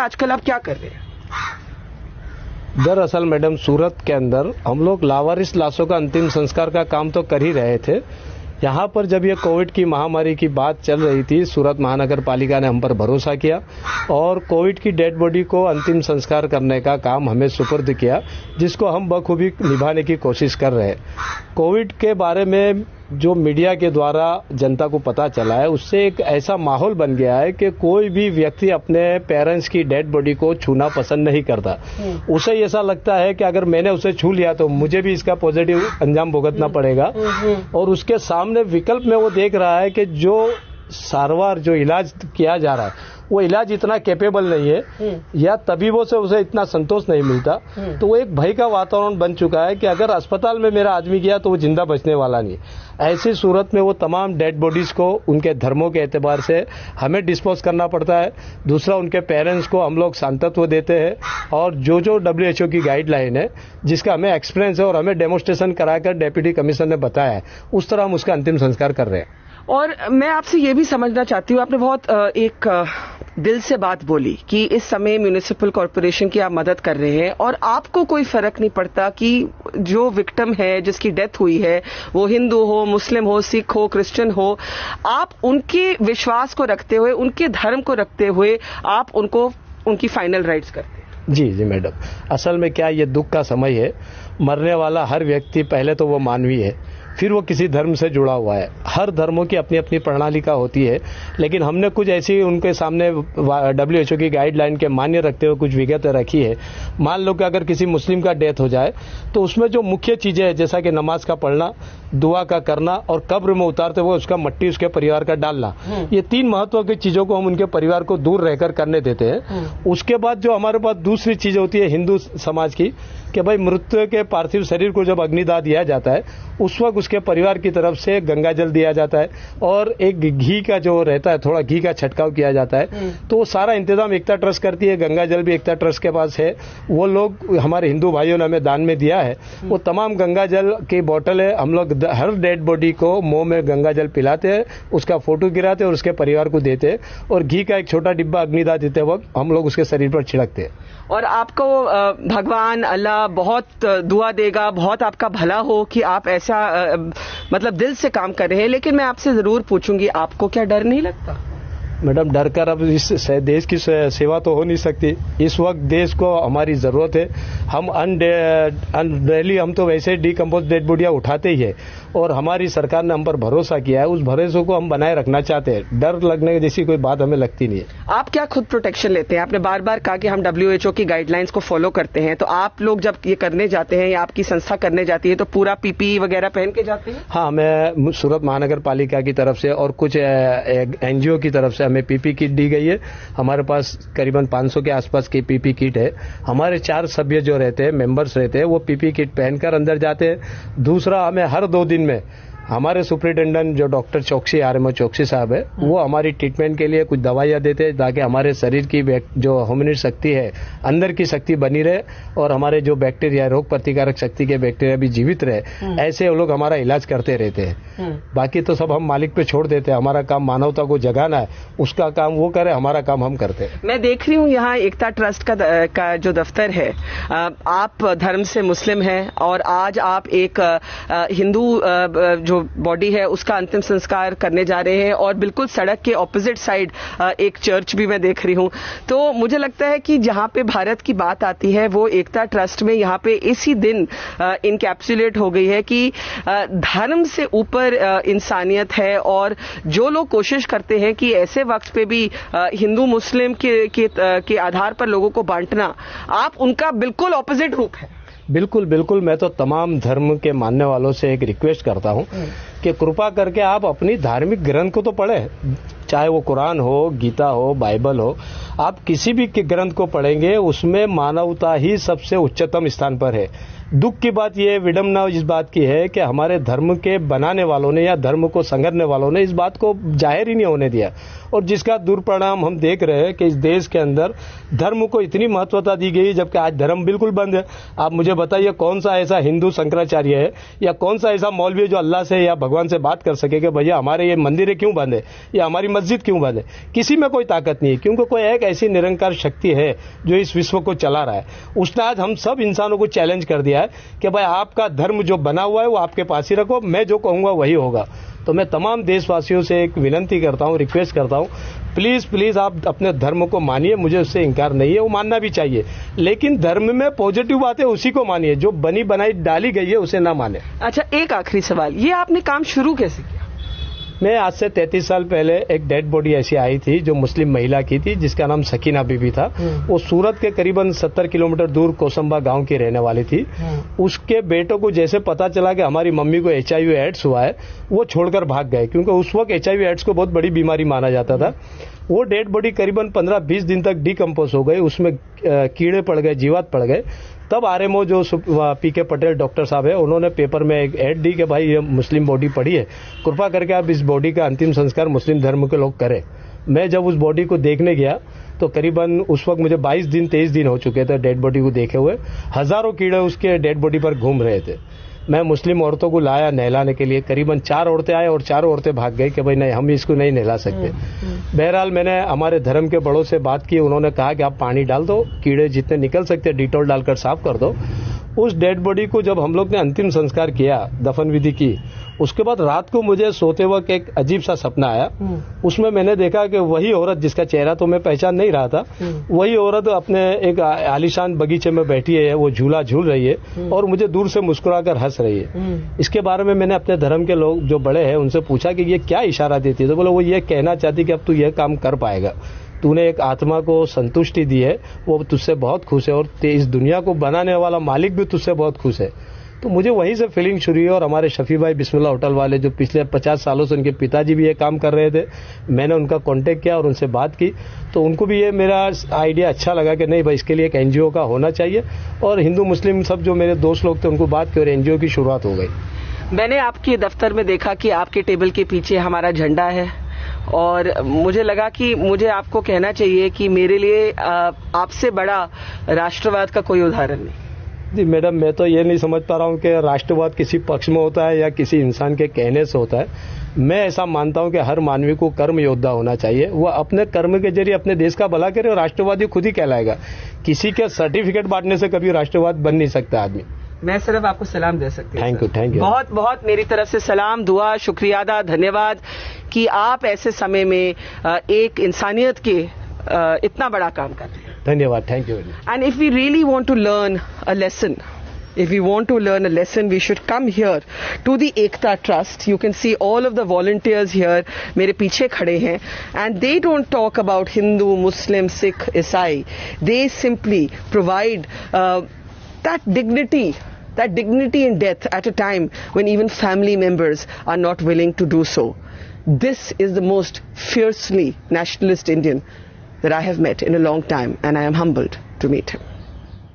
आजकल आप क्या कर रहे हैं? दरअसल मैडम, सूरत के अंदर हम लोग लावारिस लाशों का अंतिम संस्कार का काम तो कर ही रहे थे। यहाँ पर जब ये कोविड की महामारी की बात चल रही थी, सूरत महानगर पालिका ने हम पर भरोसा किया और कोविड की डेड बॉडी को अंतिम संस्कार करने का काम हमें सुपुर्द किया, जिसको हम बखूबी निभाने की कोशिश कर रहे हैं। कोविड के बारे में जो मीडिया के द्वारा जनता को पता चला है, उससे एक ऐसा माहौल बन गया है कि कोई भी व्यक्ति अपने पेरेंट्स की डेड बॉडी को छूना पसंद नहीं करता। उसे ऐसा लगता है कि अगर मैंने उसे छू लिया तो मुझे भी इसका पॉजिटिव अंजाम भुगतना पड़ेगा, और उसके सामने विकल्प में वो देख रहा है कि जो सारवार, जो इलाज किया जा रहा है, वो इलाज इतना कैपेबल नहीं है या तबीबों से उसे इतना संतोष नहीं मिलता। तो वो एक भय का वातावरण बन चुका है कि अगर अस्पताल में मेरा आदमी गया तो वो जिंदा बचने वाला नहीं। ऐसी सूरत में वो तमाम डेड बॉडीज को उनके धर्मों के एतबार से हमें डिस्पोज करना पड़ता है। दूसरा, उनके पेरेंट्स को हम लोग सांत्वना देते हैं, और जो WHO की गाइडलाइन है, जिसका हमें एक्सपीरियंस है और हमें डेमोन्स्ट्रेशन कराकर डेप्यूटी कमिश्नर ने बताया है, उस तरह हम उसका अंतिम संस्कार कर रहे हैं। और मैं आपसे ये भी समझना चाहती हूँ, आपने बहुत एक दिल से बात बोली कि इस समय म्युनिसिपल कॉर्पोरेशन की आप मदद कर रहे हैं और आपको कोई फर्क नहीं पड़ता कि जो विक्टिम है, जिसकी डेथ हुई है, वो हिंदू हो, मुस्लिम हो, सिख हो, क्रिश्चियन हो, आप उनके विश्वास को रखते हुए, उनके धर्म को रखते हुए आप उनको उनकी फाइनल राइट्स करते हैं। जी मैडम, असल में क्या, ये दुख का समय है। मरने वाला हर व्यक्ति पहले तो वो मानवीय है, फिर वो किसी धर्म से जुड़ा हुआ है। हर धर्मों की अपनी अपनी प्रणालिका होती है, लेकिन हमने कुछ ऐसी उनके सामने WHO की गाइडलाइन के मान्य रखते हुए कुछ विगतें रखी है। मान लो कि अगर किसी मुस्लिम का डेथ हो जाए तो उसमें जो मुख्य चीजें हैं, जैसा कि नमाज का पढ़ना, दुआ का करना और कब्र में उतारते हुए उसका मट्टी उसके परिवार का डालना, ये 3 महत्व की चीजों को हम उनके परिवार को दूर रहकर करने देते हैं। उसके बाद जो हमारे पास दूसरी चीज होती है हिंदू समाज की, कि भाई मृत्यु के पार्थिव शरीर को जब अग्निदाह दिया जाता है, उस वक्त उसके परिवार की तरफ से गंगा जल दिया जाता है और एक घी का जो रहता है, थोड़ा घी का छटकाव किया जाता है। तो सारा इंतजाम एकता ट्रस्ट करती है, गंगा जल भी एकता ट्रस्ट के पास है। वो लोग, हमारे हिंदू भाइयों ने हमें दान में दिया है, वो तमाम गंगा जल की बोतल है। हम लोग हर डेड बॉडी को मुंह में गंगा जल पिलाते हैं, उसका फोटो गिराते हैं और उसके परिवार को देते हैं, और घी का एक छोटा डिब्बा अग्निदाह देते वक्त हम लोग उसके शरीर पर छिड़कते हैं। और आपको भगवान अल्लाह बहुत दुआ देगा, बहुत आपका भला हो कि आप ऐसा मतलब दिल से काम कर रहे हैं। लेकिन मैं आपसे जरूर पूछूंगी, आपको क्या डर नहीं लगता? मैडम, डर कर अब इस देश की सेवा तो हो नहीं सकती। इस वक्त देश को हमारी जरूरत है। हम डेली हम तो वैसे डिकम्पोज डेड बॉडियां उठाते ही है, और हमारी सरकार ने हम पर भरोसा किया है, उस भरोसे को हम बनाए रखना चाहते हैं। डर लगने जैसी कोई बात हमें लगती नहीं है। आप क्या खुद प्रोटेक्शन लेते हैं? आपने बार बार कहा कि हम WHO की गाइडलाइंस को फॉलो करते हैं, तो आप लोग जब ये करने जाते हैं या आपकी संस्था करने जाती है तो पूरा PPE वगैरह पहन के जाते हैं? हाँ, हमें सूरत महानगर पालिका की तरफ से और कुछ NGO की तरफ से हमें PP किट दी गई है। हमारे पास करीबन 500 के आसपास की PP किट है। हमारे 4 सभ्य जो रहते हैं, मेंबर्स रहते हैं, वो PP किट पहनकर अंदर जाते हैं। दूसरा, हमें हर 2 दिन में हमारे सुपरिटेंडेंट जो डॉक्टर चौकसी, RMO चौकसी साहब है, वो हमारी ट्रीटमेंट के लिए कुछ दवाइयां देते हैं, ताकि हमारे शरीर की जो ह्यूमन शक्ति है, अंदर की शक्ति बनी रहे और हमारे जो बैक्टीरिया, रोग प्रतिकारक शक्ति के बैक्टीरिया भी जीवित रहे। ऐसे वो लोग हमारा इलाज करते रहते हैं। बाकी तो सब हम मालिक पे छोड़ देते हैं। हमारा काम मानवता को जगाना है, उसका काम वो करे, हमारा काम हम करते हैं। मैं देख रही हूँ यहाँ एकता ट्रस्ट का जो दफ्तर है, आप धर्म से मुस्लिम हैं और आज आप एक हिंदू जो बॉडी है उसका अंतिम संस्कार करने जा रहे हैं, और बिल्कुल सड़क के ऑपोजिट साइड एक चर्च भी मैं देख रही हूं। तो मुझे लगता है कि जहां पे भारत की बात आती है, वो एकता ट्रस्ट में यहाँ पे इसी दिन इनकैप्सुलेट हो गई है कि धर्म से ऊपर इंसानियत है, और जो लोग कोशिश करते हैं कि ऐसे वक्त पे भी हिंदू मुस्लिम के आधार पर लोगों को बांटना, आप उनका बिल्कुल ऑपोजिट रूप है। बिल्कुल बिल्कुल, मैं तो तमाम धर्म के मानने वालों से एक रिक्वेस्ट करता हूं कि कृपा करके आप अपनी धार्मिक ग्रंथ को तो पढ़ें, चाहे वो कुरान हो, गीता हो, बाइबल हो। आप किसी भी ग्रंथ को पढ़ेंगे, उसमें मानवता ही सबसे उच्चतम स्थान पर है। दुख की बात यह, विडम्बना इस बात की है कि हमारे धर्म के बनाने वालों ने या धर्म को संगरने वालों ने इस बात को जाहिर ही नहीं होने दिया, और जिसका दुष्परिणाम हम देख रहे हैं कि इस देश के अंदर धर्म को इतनी महत्वता दी गई, जबकि आज धर्म बिल्कुल बंद है। आप मुझे बताइए कौन सा ऐसा हिंदू शंकराचार्य है या कौन सा ऐसा मौलवी है जो अल्लाह से या भगवान से बात कर सके कि भैया हमारे ये मंदिर क्यों बंद है या हमारी मस्जिद क्यों बंद है? किसी में कोई ताकत नहीं है, क्योंकि कोई एक ऐसी निरंकार शक्ति है जो इस विश्व को चला रहा है। उसने आज हम सब इंसानों को चैलेंज कर दिया है कि भाई आपका धर्म जो बना हुआ है वो आपके पास ही रखो, मैं जो कहूंगा वही होगा। तो मैं तमाम देशवासियों से एक विनंती करता हूं, रिक्वेस्ट करता हूं, प्लीज प्लीज आप अपने धर्म को मानिए, मुझे उससे इनकार नहीं है, वो मानना भी चाहिए, लेकिन धर्म में पॉजिटिव बातें उसी को मानिए, जो बनी बनाई डाली गई है उसे ना माने। अच्छा, एक आखिरी सवाल, ये आपने काम शुरू कैसे किया? मैं आज से 33 साल पहले एक डेड बॉडी ऐसी आई थी जो मुस्लिम महिला की थी, जिसका नाम सकीना बीबी था। वो सूरत के करीबन 70 किलोमीटर दूर कोसंबा गांव की रहने वाली थी। उसके बेटों को जैसे पता चला कि हमारी मम्मी को HIV एड्स हुआ है, वो छोड़कर भाग गए, क्योंकि उस वक्त HIV एड्स को बहुत बड़ी बीमारी माना जाता था। वो डेड बॉडी करीबन 15-20 दिन तक डिकम्पोज हो गई, उसमें कीड़े पड़ गए, जीवात पड़ गए। तब RMO जो PK पटेल डॉक्टर साहब है, उन्होंने पेपर में एक ऐड दी कि भाई ये मुस्लिम बॉडी पड़ी है, कृपा करके आप इस बॉडी का अंतिम संस्कार मुस्लिम धर्म के लोग करें। मैं जब उस बॉडी को देखने गया तो करीबन उस वक्त मुझे 22-23 दिन हो चुके थे डेड बॉडी को देखे हुए। हजारों कीड़े उसके डेड बॉडी पर घूम रहे थे। मैं मुस्लिम औरतों को लाया नहलाने के लिए, करीबन 4 औरतें आए और 4 औरतें भाग गई कि भाई नहीं, हम इसको नहीं नहला सकते। बहरहाल मैंने हमारे धर्म के बड़ों से बात की, उन्होंने कहा कि आप पानी डाल दो, कीड़े जितने निकल सकते डिटॉल डालकर साफ कर दो। उस डेड बॉडी को जब हम लोग ने अंतिम संस्कार किया, दफन विधि की, उसके बाद रात को मुझे सोते वक्त एक अजीब सा सपना आया। उसमें मैंने देखा कि वही औरत, जिसका चेहरा तो मैं पहचान नहीं रहा था, वही औरत अपने एक आलीशान बगीचे में बैठी है, वो झूला झूल रही है और मुझे दूर से मुस्कुराकर हंस रही है। इसके बारे में मैंने अपने धर्म के लोग जो बड़े हैं उनसे पूछा कि ये क्या इशारा देती है, तो बोले वो ये कहना चाहती कि अब तू ये काम कर पाएगा, तूने एक आत्मा को संतुष्टि दी है, वो तुझसे बहुत खुश है और इस दुनिया को बनाने वाला मालिक भी तुझसे बहुत खुश है। तो मुझे वहीं से फीलिंग शुरू हुई। और हमारे शफी भाई बिस्मिल्लाह होटल वाले, जो पिछले 50 सालों से उनके पिताजी भी ये काम कर रहे थे, मैंने उनका कांटेक्ट किया और उनसे बात की, तो उनको भी ये मेरा आइडिया अच्छा लगा कि नहीं भाई, इसके लिए एक NGO का होना चाहिए। और हिंदू मुस्लिम सब जो मेरे दोस्त लोग थे उनको बात की और NGO की शुरुआत हो गई। मैंने आपके दफ्तर में देखा कि आपके टेबल के पीछे हमारा झंडा है, और मुझे लगा कि मुझे आपको कहना चाहिए कि मेरे लिए आपसे बड़ा राष्ट्रवाद का कोई उदाहरण नहीं। जी मैडम, मैं तो ये नहीं समझ पा रहा हूँ कि राष्ट्रवाद किसी पक्ष में होता है या किसी इंसान के कहने से होता है। मैं ऐसा मानता हूँ कि हर मानवी को कर्म योद्धा होना चाहिए, वह अपने कर्म के जरिए अपने देश का भला करे और राष्ट्रवादी खुद ही कहलाएगा। किसी के सर्टिफिकेट बांटने से कभी राष्ट्रवाद बन नहीं सकता आदमी। मैं सिर्फ आपको सलाम दे सकती हूँ। Thank you. बहुत बहुत मेरी तरफ से सलाम, दुआ, शुक्रिया अदा, धन्यवाद कि आप ऐसे समय में एक इंसानियत के इतना बड़ा काम कर रहे हैं। धन्यवाद, thank you. And if we really want to learn a lesson, we should come here to the Ekta Trust. You can see all of the volunteers here, मेरे पीछे खड़े हैं, and they don't talk about Hindu, Muslim, Sikh, Isai. They simply provide that dignity in death at a time when even family members are not willing to do so. This is the most fiercely nationalist Indian that I have met in a long time, and I am humbled to meet him.